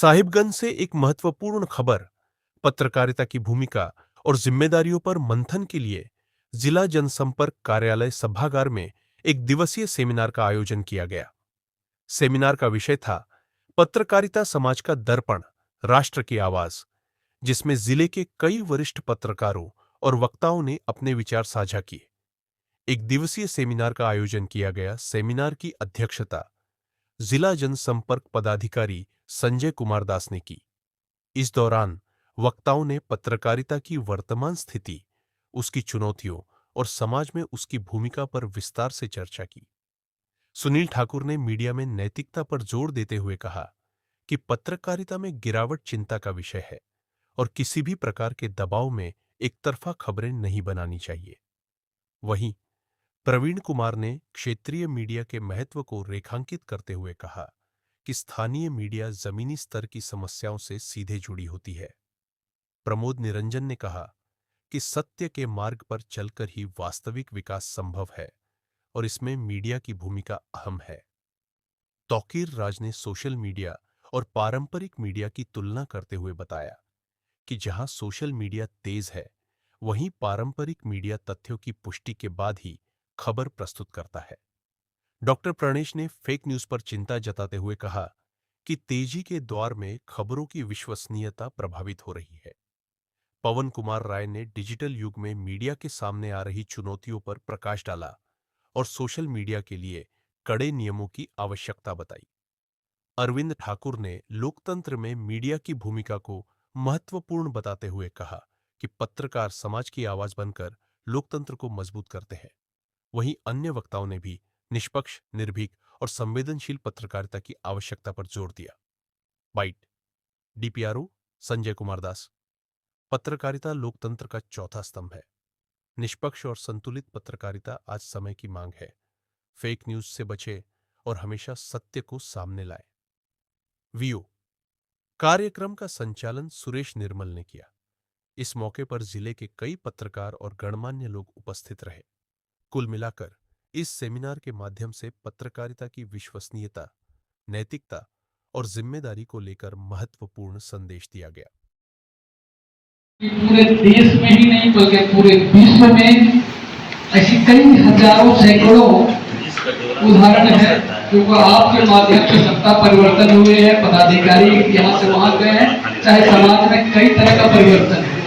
साहिबगंज से एक महत्वपूर्ण खबर। पत्रकारिता की भूमिका और जिम्मेदारियों पर मंथन के लिए जिला जनसंपर्क कार्यालय सभागार में एक दिवसीय सेमिनार का आयोजन किया गया। सेमिनार का विषय था पत्रकारिता समाज का दर्पण, राष्ट्र की आवाज, जिसमें जिले के कई वरिष्ठ पत्रकारों और वक्ताओं ने अपने विचार साझा किए। एक दिवसीय सेमिनार का आयोजन किया गया। सेमिनार की अध्यक्षता जिला जनसंपर्क पदाधिकारी संजय कुमार दास ने की। इस दौरान वक्ताओं ने पत्रकारिता की वर्तमान स्थिति, उसकी चुनौतियों और समाज में उसकी भूमिका पर विस्तार से चर्चा की। सुनील ठाकुर ने मीडिया में नैतिकता पर जोर देते हुए कहा कि पत्रकारिता में गिरावट चिंता का विषय है और किसी भी प्रकार के दबाव में एकतरफा खबरें नहीं बनानी चाहिए। वहीं प्रवीण कुमार ने क्षेत्रीय मीडिया के महत्व को रेखांकित करते हुए कहा कि स्थानीय मीडिया जमीनी स्तर की समस्याओं से सीधे जुड़ी होती है। प्रमोद निरंजन ने कहा कि सत्य के मार्ग पर चलकर ही वास्तविक विकास संभव है और इसमें मीडिया की भूमिका अहम है। तौकीर राज ने सोशल मीडिया और पारंपरिक मीडिया की तुलना करते हुए बताया कि जहां सोशल मीडिया तेज है, वहीं पारंपरिक मीडिया तथ्यों की पुष्टि के बाद ही खबर प्रस्तुत करता है। डॉक्टर प्रणेश ने फेक न्यूज पर चिंता जताते हुए कहा कि तेजी के दौर में खबरों की विश्वसनीयता प्रभावित हो रही है। पवन कुमार राय ने डिजिटल युग में मीडिया के सामने आ रही चुनौतियों पर प्रकाश डाला और सोशल मीडिया के लिए कड़े नियमों की आवश्यकता बताई। अरविंद ठाकुर ने लोकतंत्र में मीडिया की भूमिका को महत्वपूर्ण बताते हुए कहा कि पत्रकार समाज की आवाज बनकर लोकतंत्र को मजबूत करते हैं। वहीं अन्य वक्ताओं ने भी निष्पक्ष, निर्भीक और संवेदनशील पत्रकारिता की आवश्यकता पर जोर दिया। Bite DPRO Sanjay Kumar Das. पत्रकारिता लोकतंत्र का चौथा स्तंभ है। निष्पक्ष और संतुलित पत्रकारिता आज समय की मांग है। फेक न्यूज से बचे और हमेशा सत्य को सामने लाए। वीओ कार्यक्रम का संचालन सुरेश निर्मल ने किया। इस मौके पर जिले के कई पत्रकार और गणमान्य लोग उपस्थित रहे। कुल मिलाकर इस सेमिनार के माध्यम से पत्रकारिता की विश्वसनीयता, नैतिकता और जिम्मेदारी को लेकर महत्वपूर्ण संदेश दिया गया। पूरे देश में ही नहीं बल्कि पूरे विश्व में ऐसी कई हजारों सैकड़ों उदाहरण है जो आपके माध्यम से सत्ता परिवर्तन हुए हैं, पदाधिकारी यहाँ से वहां गए हैं, चाहे समाज में कई तरह का परिवर्तन है।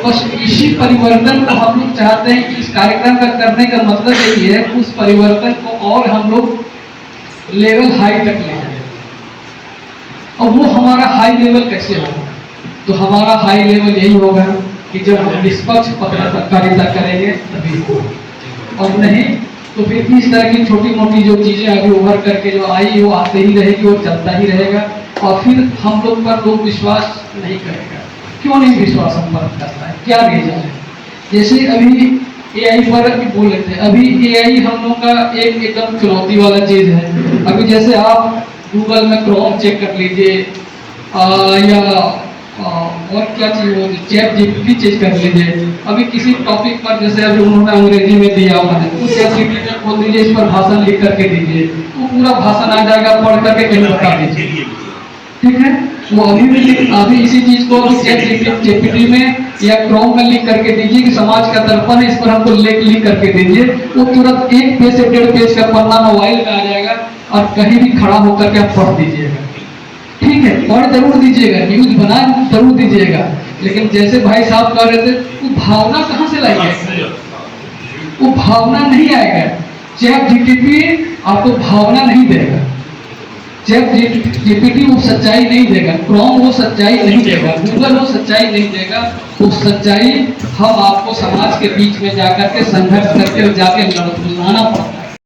बस इसी परिवर्तन को हम लोग चाहते हैं कि इस कार्यक्रम का करने का मतलब यही है, उस परिवर्तन को और हम लोग लेवल हाई तक ले जाए। और वो हमारा हाई लेवल कैसे होगा? तो हमारा हाई लेवल यही होगा कि जब हम निष्पक्ष पत्रकारिता करेंगे तभी होगा, और नहीं तो फिर इस तरह की छोटी मोटी जो चीजें अभी उभर करके जो आई वो आते ही रहेगी, वो चलता ही रहेगा और फिर हम लोग पर लोग विश्वास नहीं करेगा। क्यों नहीं विश्वास हम पर करता है? क्या रीजन है? जैसे अभी एआई पर अभी बोल रहे थे, अभी एआई हम लोग का एक एकदम चुनौती वाला चीज है। अभी जैसे आप गूगल में क्रोम चेक कर लीजिए या और क्या चीज हो, चैट जीपीटी चेक कर लीजिए। अभी किसी टॉपिक पर जैसे अभी उन्होंने अंग्रेजी में दिया हुआ है, तो चैट जीपीटी में खोल दीजिए, इस पर भाषण लिख करके दीजिए, तो पूरा भाषण आ जाएगा, पढ़ करके कहीं बता दीजिए। ठीक है, वो अभी इसी चीज को चैट जीपीटी में या क्रोम में लिख करके दीजिए कि समाज का दर्पण है, इस पर हमको लेख लिख करके दीजिए, वो तुरंत 1 पेज से 1.5 पेज का पन्ना मोबाइल में आ जाएगा और कहीं भी खड़ा होकर के आप पढ़ दीजिएगा। ठीक है, पढ़ जरूर दीजिएगा, न्यूज बना जरूर दीजिएगा, लेकिन जैसे भाई साहब कह रहे थे, वो भावना कहां से लाएंगे? वो भावना नहीं आएगा। चैट जीपीटी आपको भावना नहीं देगा, चैट जीपीटी वो सच्चाई नहीं देगा, क्रोम वो सच्चाई नहीं देगा, गूगल वो सच्चाई नहीं देगा। वो सच्चाई हम आपको समाज के बीच में जाकर के संघर्ष करके जाके लड़ाना पड़ता है।